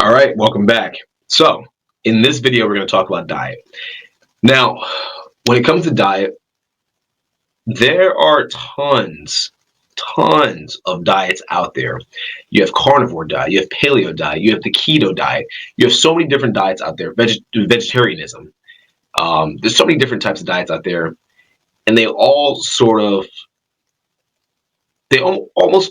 All right, welcome back. So, in this video, we're going to talk about diet. Now, when it comes to diet, there are tons of diets out there. You have carnivore diet, you have paleo diet, you have the keto diet. You have so many different diets out there. Vegetarianism. There's so many different types of diets out there, and they almost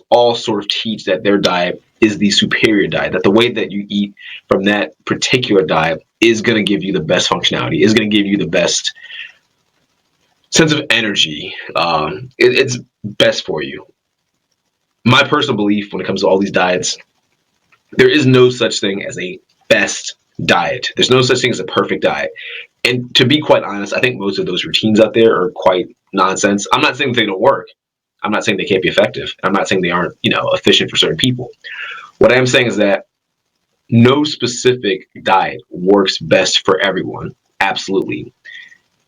all sort of teach that their diet is the superior diet, that the way that you eat from that particular diet is going to give you the best functionality, is going to give you the best sense of energy. It's best for you. My personal belief when it comes to all these diets, there is no such thing as a best diet. There's no such thing as a perfect diet. And to be quite honest, I think most of those routines out there are quite nonsense. I'm not saying they don't work. I'm not saying they can't be effective. I'm not saying they aren't, efficient for certain people. What I am saying is that no specific diet works best for everyone. Absolutely.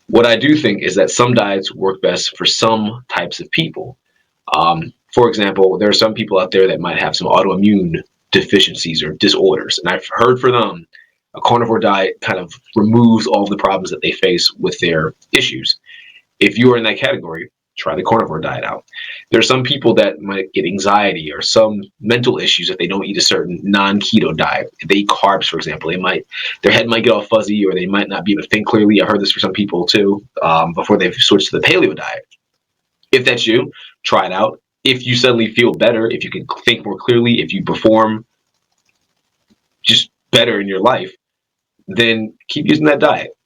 What I do think is that some diets work best for some types of people. For example, there are some people out there that might have some autoimmune deficiencies or disorders, and I've heard for them a carnivore diet kind of removes all of the problems that they face with their issues. If you are in that category, try the carnivore diet out. There are some people that might get anxiety or some mental issues if they don't eat a certain non-keto diet. If they eat carbs, for example, their head might get all fuzzy, or they might not be able to think clearly. I heard this for some people too, before they've switched to the paleo diet. If that's you, try it out. If you suddenly feel better, if you can think more clearly, if you perform just better in your life, then keep using that diet.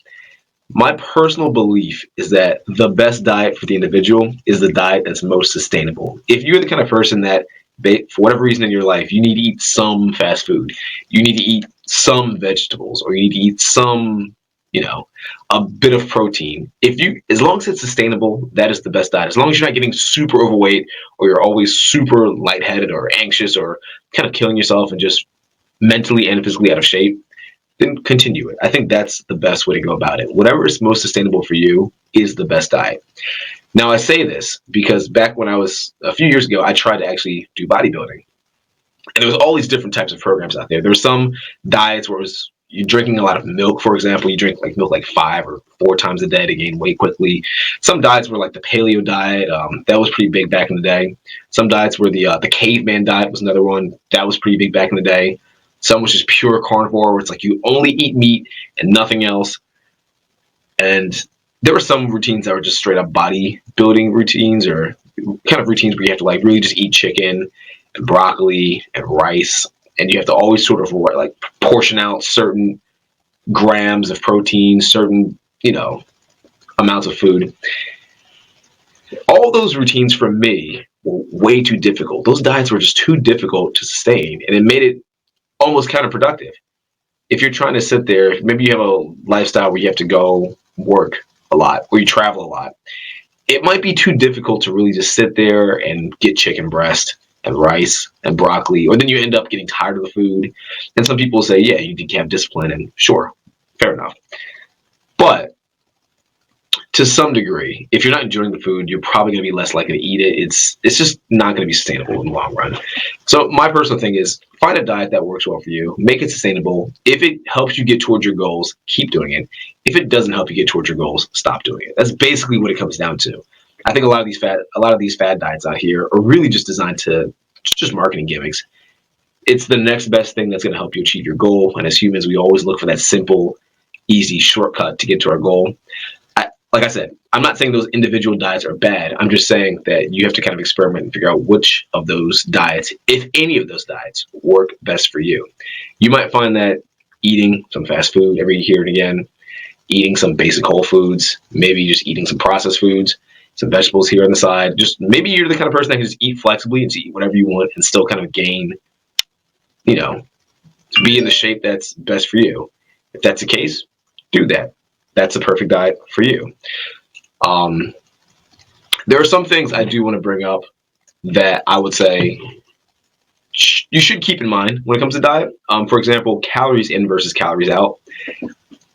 My personal belief is that the best diet for the individual is the diet that's most sustainable. If you're the kind of person that, for whatever reason in your life, you need to eat some fast food, you need to eat some vegetables, or you need to eat some, a bit of protein. As long as it's sustainable, that is the best diet. As long as you're not getting super overweight, or you're always super lightheaded or anxious, or kind of killing yourself and just mentally and physically out of shape, then continue it. I think that's the best way to go about it. Whatever is most sustainable for you is the best diet. Now, I say this because back when a few years ago, I tried to actually do bodybuilding. And there was all these different types of programs out there. There were some diets where you're drinking a lot of milk, for example. You drink milk 5 or 4 times a day to gain weight quickly. Some diets were like the paleo diet. That was pretty big back in the day. Some diets were the caveman diet was another one. That was pretty big back in the day. Some was just pure carnivore, where it's like you only eat meat and nothing else. And there were some routines that were just straight up bodybuilding routines, or kind of routines where you have to really just eat chicken and broccoli and rice, and you have to always sort of portion out certain grams of protein, certain amounts of food. All those routines for me were way too difficult. Those diets were just too difficult to sustain, and it made it almost counterproductive. If you're trying to sit there, maybe you have a lifestyle where you have to go work a lot, or you travel a lot, it might be too difficult to really just sit there and get chicken breast and rice and broccoli, or then you end up getting tired of the food. And some people say, yeah, you need to have discipline, and sure, fair enough. But to some degree, if you're not enjoying the food, you're probably going to be less likely to eat it. It's just not going to be sustainable in the long run. So my personal thing is, find a diet that works well for you, make it sustainable. If it helps you get towards your goals, keep doing it. If it doesn't help you get towards your goals, stop doing it. That's basically what it comes down to. I think a lot of these fad diets out here are really just designed to just marketing gimmicks. It's the next best thing that's going to help you achieve your goal. And as humans, we always look for that simple, easy shortcut to get to our goal. Like I said, I'm not saying those individual diets are bad. I'm just saying that you have to kind of experiment and figure out which of those diets, if any of those diets, work best for you. You might find that eating some fast food every here and again, eating some basic whole foods, maybe just eating some processed foods, some vegetables here on the side. Just maybe you're the kind of person that can just eat flexibly and just eat whatever you want and still kind of gain, to be in the shape that's best for you. If that's the case, do that. That's a perfect diet for you. There are some things I do want to bring up that I would say you should keep in mind when it comes to diet. For example, calories in versus calories out.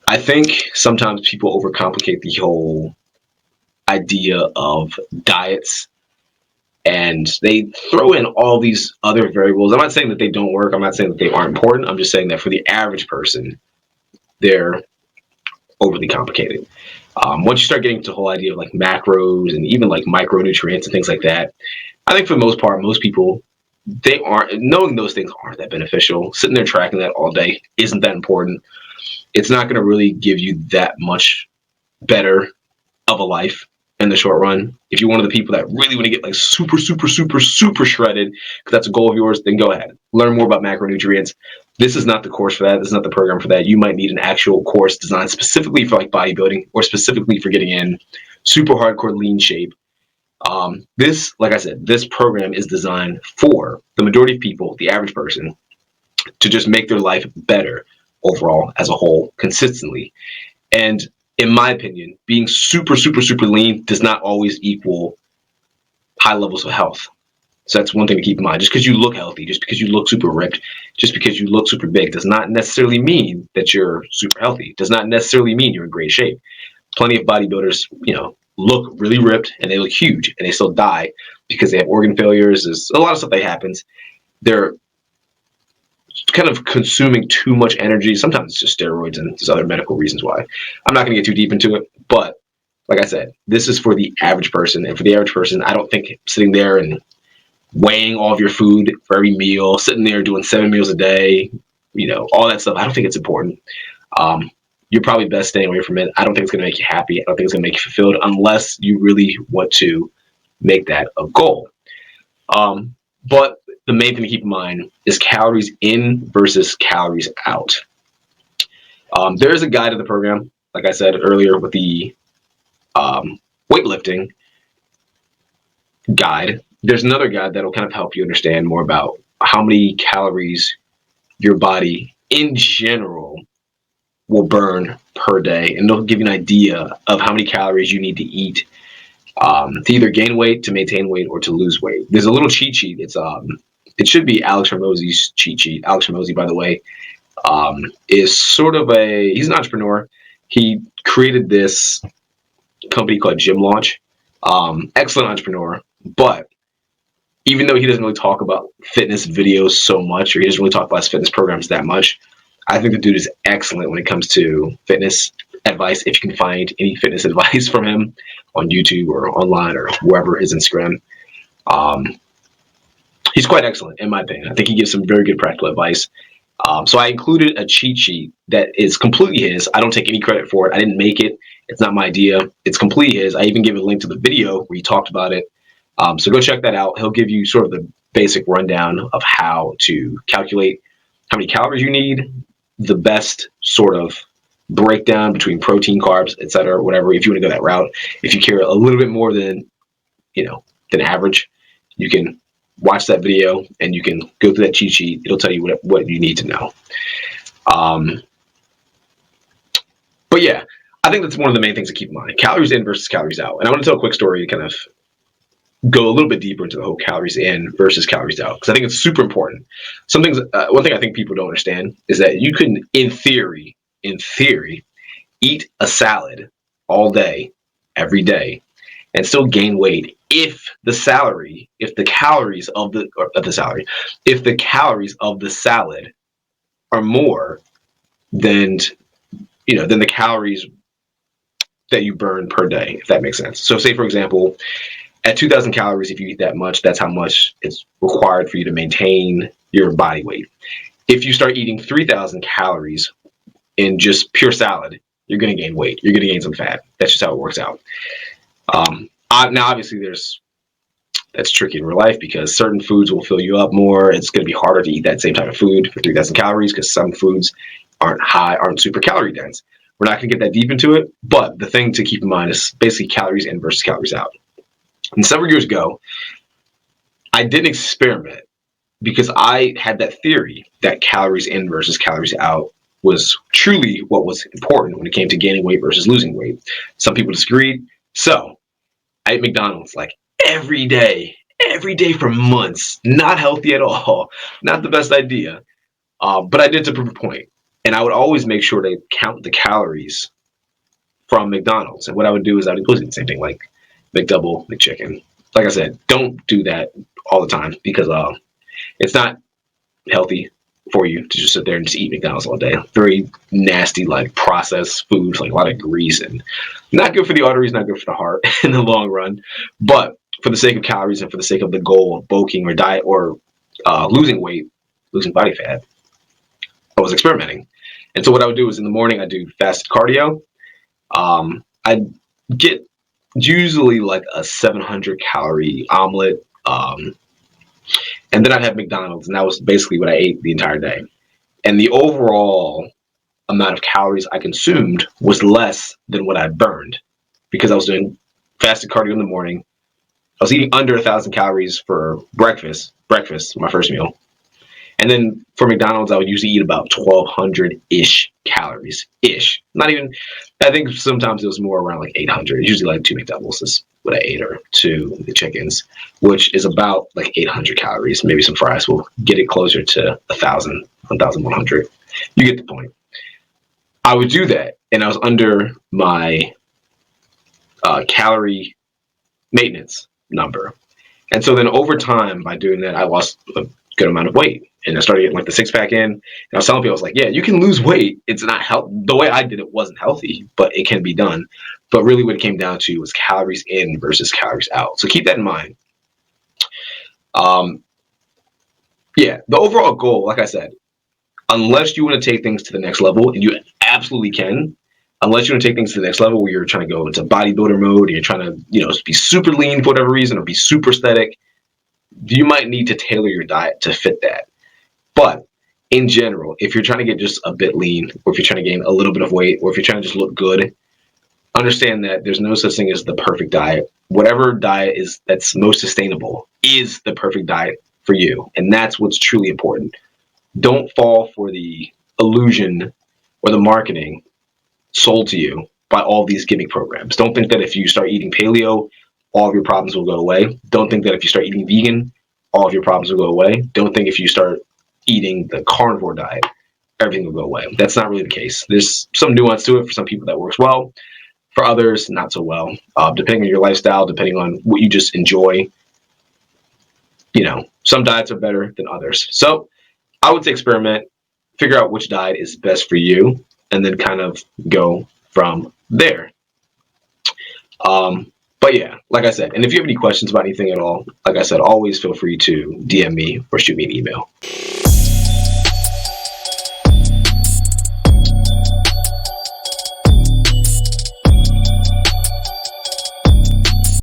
I think sometimes people overcomplicate the whole idea of diets And they throw in all these other variables. I'm not saying that they don't work. I'm not saying that they aren't important. I'm just saying that for the average person, they're overly complicated. Once you start getting to the whole idea of like macros and even like micronutrients and things like that, I think for the most part, most people, they aren't, knowing those things aren't that beneficial. Sitting there tracking that all day isn't that important. It's not going to really give you that much better of a life in the short run. If you're one of the people that really want to get like super, super, super, super shredded, because that's a goal of yours, then go ahead. Learn more about macronutrients. This is not the course for that. This is not the program for that. You might need an actual course designed specifically for like bodybuilding or specifically for getting in super hardcore lean shape. This, like I said, this program is designed for the majority of people, the average person, to just make their life better overall as a whole consistently. And in my opinion, being super, super, super lean does not always equal high levels of health. So that's one thing to keep in mind. Just because you look healthy, just because you look super ripped, just because you look super big does not necessarily mean that you're super healthy. Does not necessarily mean you're in great shape. Plenty of bodybuilders, look really ripped and they look huge and they still die because they have organ failures. There's a lot of stuff that happens. They're kind of consuming too much energy. Sometimes it's just steroids and there's other medical reasons why. I'm not going to get too deep into it, but like I said, this is for the average person. And for the average person, I don't think sitting there and weighing all of your food for every meal, sitting there doing 7 meals a day, all that stuff, I don't think it's important. You're probably best staying away from it. I don't think it's going to make you happy. I don't think it's going to make you fulfilled unless you really want to make that a goal. But the main thing to keep in mind is calories in versus calories out. There is a guide to the program, like I said earlier, with the weightlifting guide. There's another guide that'll kind of help you understand more about how many calories your body in general will burn per day, and they'll give you an idea of how many calories you need to eat to either gain weight, to maintain weight, or to lose weight. There's a little cheat sheet. It should be Alex Hormozy's cheat sheet. Alex Hormozy, by the way, is sort of he's an entrepreneur. He created this company called Gym Launch. Excellent entrepreneur, but even though he doesn't really talk about fitness videos so much, or he doesn't really talk about his fitness programs that much, I think the dude is excellent when it comes to fitness advice. If you can find any fitness advice from him on YouTube or online or wherever, his Instagram, he's quite excellent in my opinion. I think he gives some very good practical advice. So I included a cheat sheet that is completely his. I don't take any credit for it. I didn't make it. It's not my idea. It's completely his. I even give a link to the video where he talked about it. So go check that out. He'll give you sort of the basic rundown of how to calculate how many calories you need, the best sort of breakdown between protein, carbs, etc., whatever, if you want to go that route. If you care a little bit more than average, you can watch that video and you can go through that cheat sheet. It'll tell you what you need to know. But yeah, I think that's one of the main things to keep in mind. Calories in versus calories out. And I want to tell a quick story to kind of go a little bit deeper into the whole calories in versus calories out, because I think it's super important. One thing I think people don't understand is that you can, in theory, eat a salad all day, every day, and still gain weight if the calories of the salad are more than the calories that you burn per day, if that makes sense. So say, for example, at 2,000 calories, if you eat that much, that's how much it's required for you to maintain your body weight. If you start eating 3,000 calories in just pure salad, you're going to gain weight. You're going to gain some fat. That's just how it works out. Now, obviously, that's tricky in real life because certain foods will fill you up more. It's going to be harder to eat that same type of food for 3,000 calories because some foods aren't super calorie dense. We're not going to get that deep into it, but the thing to keep in mind is basically calories in versus calories out. And several years ago, I did an experiment because I had that theory that calories in versus calories out was truly what was important when it came to gaining weight versus losing weight. Some people disagreed. So I ate McDonald's like every day for months. Not healthy at all. Not the best idea. But I did to prove a point. And I would always make sure to count the calories from McDonald's. And what I would do is I would do the same thing, like McDouble, McChicken, like I said, don't do that all the time because it's not healthy for you to just sit there and just eat McDonald's all day. Very nasty, like processed foods, like a lot of grease, and not good for the arteries, not good for the heart in the long run. But for the sake of calories and for the sake of the goal of bulking or diet or losing weight, losing body fat, I was experimenting. And so what I would do is in the morning I do fasted cardio. I'd get usually like a 700 calorie omelet. And then I'd have McDonald's, and that was basically what I ate the entire day. And the overall amount of calories I consumed was less than what I burned because I was doing fasted cardio in the morning. I was eating under 1,000 calories for breakfast, my first meal. And then for McDonald's, I would usually eat about 1,200-ish calories. Ish. Not even, I think sometimes it was more around like 800. It's usually like two McDoubles is what I ate, or two the chickens, which is about like 800 calories. Maybe some fries will get it closer to 1,000, 1,100. You get the point. I would do that, and I was under my calorie maintenance number. And so then over time, by doing that, I lost a good amount of weight. And I started getting like the six pack in. And I was telling people, I was like, yeah, you can lose weight. It's not the way I did it wasn't healthy, but it can be done. But really what it came down to was calories in versus calories out. So keep that in mind. Um, yeah, the overall goal, like I said, unless you want to take things to the next level, and you absolutely can, unless you want to take things to the next level where you're trying to go into bodybuilder mode, and you're trying to, be super lean for whatever reason, or be super aesthetic, you might need to tailor your diet to fit that. But in general, if you're trying to get just a bit lean, or if you're trying to gain a little bit of weight, or if you're trying to just look good, understand that there's no such thing as the perfect diet. Whatever diet is that's most sustainable is the perfect diet for you. And that's what's truly important. Don't fall for the illusion or the marketing sold to you by all these gimmick programs. Don't think that if you start eating paleo, all of your problems will go away. Don't think that if you start eating vegan, all of your problems will go away. Don't think if you start eating the carnivore diet, everything will go away. That's not really the case. There's some nuance to it. For some people that works well. For others, not so well. Depending on your lifestyle, depending on what you just enjoy, some diets are better than others. So I would say experiment, figure out which diet is best for you, and then kind of go from there. But yeah, like I said, and if you have any questions about anything at all, like I said, always feel free to DM me or shoot me an email.